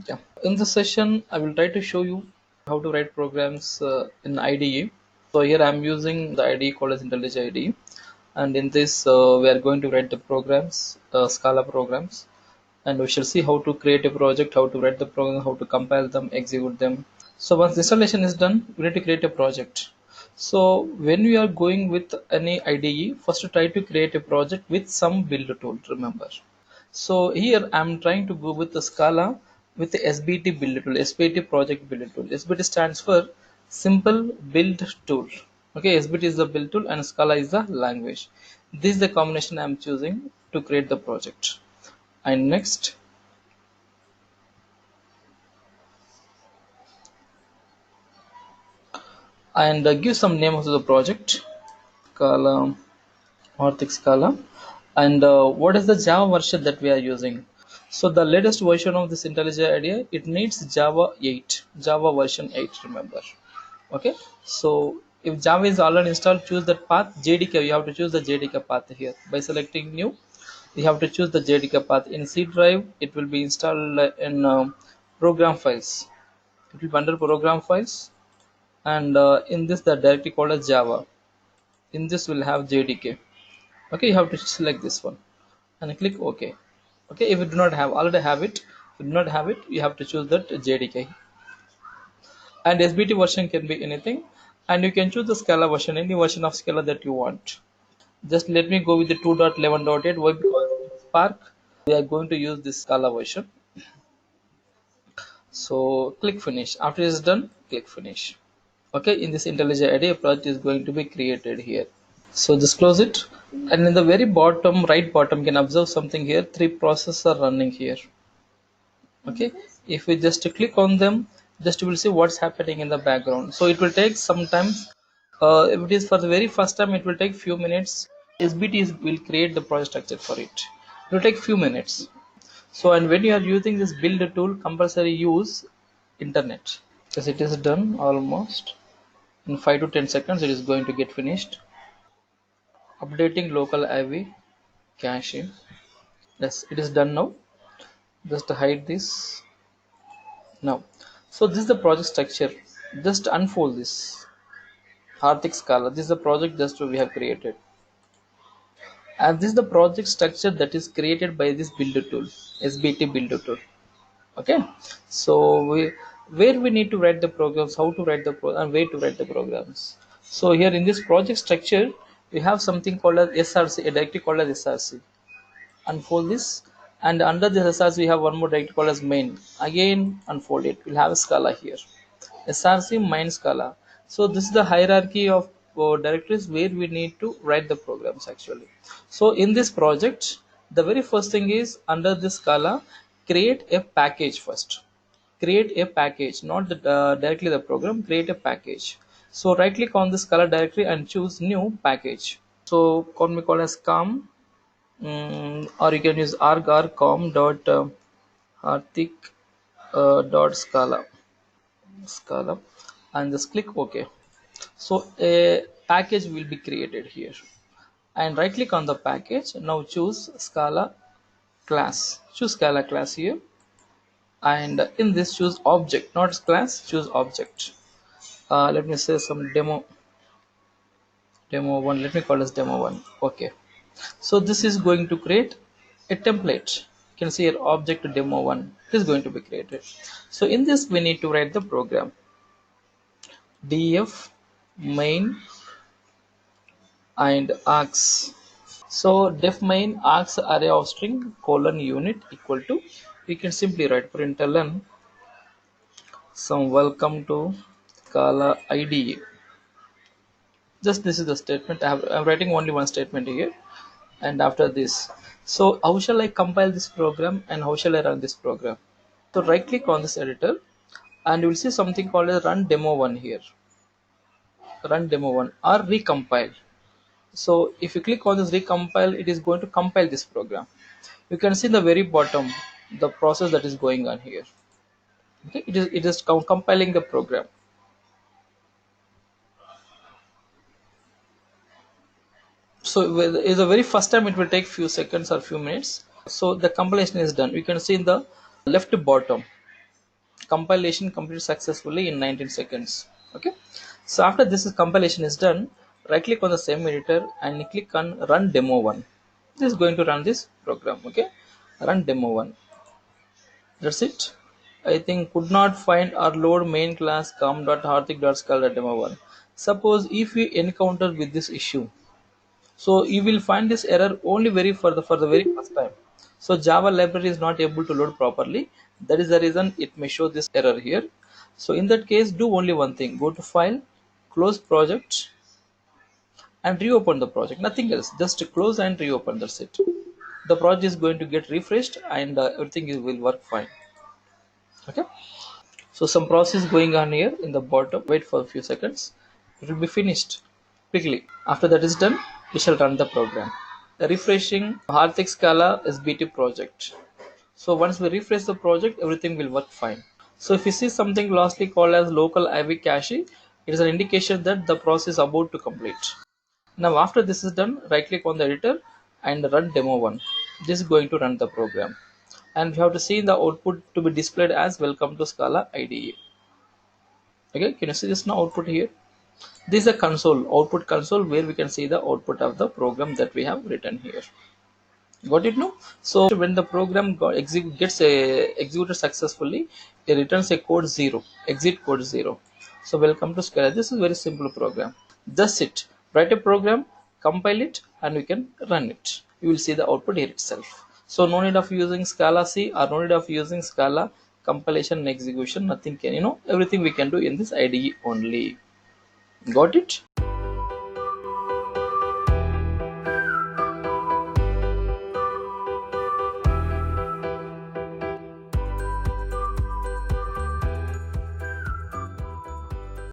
Yeah. In this session, I will try to show you how to write programs in IDE. So here I am using the IDE called as IntelliJ IDE, and in this we are going to write the programs, Scala programs, and we shall see how to create a project, how to write the program, how to compile them, execute them. So once the installation is done, we need to create a project. So when we are going with any IDE, first try to create a project with some build tool. Remember. So here I'm trying to go with the Scala with the SBT build tool, SBT project build tool. SBT stands for Simple Build Tool. Okay, SBT is the build tool and Scala is the language. This is the combination I'm choosing to create the project. And next, and give some name to the project, Scala, Orthic Scala, and what is the Java version that we are using. So the latest version of this IntelliJ IDEA, it needs Java 8, Java version 8, remember. Okay, so if Java is already installed, choose that path, JDK, you have to choose the JDK path here. By selecting new, you have to choose the JDK path. In C drive, it will be installed in program files. It will be under program files, and in this the directory called as Java. In this will have JDK. Okay, you have to select this one and click OK. Okay, if you do not have already have it, if you do not have it, you have to choose that JDK. And SBT version can be anything, and you can choose the Scala version, any version of Scala that you want. Just let me go with the 2.11.8. Why? Because Spark, we are going to use this Scala version. So click finish. After it is done, click finish. Okay, in this IntelliJ IDEA project is going to be created here. So just close it, and in the very bottom, right bottom, you can observe something here. Three processes are running here. Okay, if we just click on them, just you will see what's happening in the background. So it will take sometimes, if it is for the very first time, it will take few minutes. SBT will create the project structure for it. It will take few minutes. So, and when you are using this build tool, compulsory use internet, because it is done almost in 5 to 10 seconds. It is going to get finished. Updating local IV cache. Yes, it is done now. Just hide this now. So this is the project structure. Just unfold this. Arctic Scala. This is the project just we have created. And this is the project structure that is created by this builder tool, SBT builder tool. Okay. So where we need to write the programs, how to write the and where to write the programs. So here in this project structure, we have something called as SRC, a directory called as SRC. Unfold this, and under this SRC we have one more directory called as main. Again unfold it, we'll have a Scala here, SRC main Scala. So this is the hierarchy of directories where we need to write the programs actually. So in this project, the very first thing is under this Scala, create a package first. Create a package, not the, directly the program, create a package. So right click on the Scala directory and choose new package. So call as com, or you can use arg.com dot arctic dot scala, and just click OK. So a package will be created here, and right click on the package. Now choose Scala class. Choose Scala class here, and in this choose object, not class. Choose object. Let me say some demo one. Let me call this demo one. Okay. So this is going to create a template. You can see here object demo one is going to be created. So in this we need to write the program df main and args. So def main args array of string colon unit equal to, we can simply write println some welcome to Scala IDE. Just this is the statement. I'm writing only one statement here, and after this, so how shall I compile this program and how shall I run this program? So right click on this editor, and you will see something called as run demo one here, run demo one or recompile. So if you click on this recompile, it is going to compile this program. You can see in the very bottom the process that is going on here. Okay, it is compiling the program. So is the very first time, it will take few seconds or few minutes. So the compilation is done. You can see in the left bottom, compilation completed successfully in 19 seconds. Okay, so after this is compilation is done, right click on the same editor and click on run demo 1. This is going to run this program. Okay, run demo 1. That's it. I think could not find or load main class com.hardik.scala.demo1. Suppose if you encounter with this issue, so you will find this error only for the very first time. So Java library is not able to load properly. That is the reason it may show this error here. So in that case, do only one thing: go to File, close project, and reopen the project. Nothing else. Just close and reopen. That's it. The project is going to get refreshed and will work fine. Okay. So some process going on here in the bottom. Wait for a few seconds. It will be finished quickly. After that is done, we shall run the program. Refreshing Hardik Scala SBT project. So once we refresh the project, everything will work fine. So if you see something lastly called as local IV cache, it is an indication that the process is about to complete. Now after this is done, right click on the editor and run demo 1. This is going to run the program. And we have to see the output to be displayed as welcome to Scala IDE. Okay, can you see this now output here? This is a console, output console, where we can see the output of the program that we have written here. Got it now? So when the program gets executed successfully, it returns a code 0, exit code 0. So welcome to Scala. This is a very simple program. That's it. Write a program, compile it, and we can run it. You will see the output here itself. So no need of using Scala C or no need of using Scala compilation and execution. Nothing can, everything we can do in this IDE only. Got it?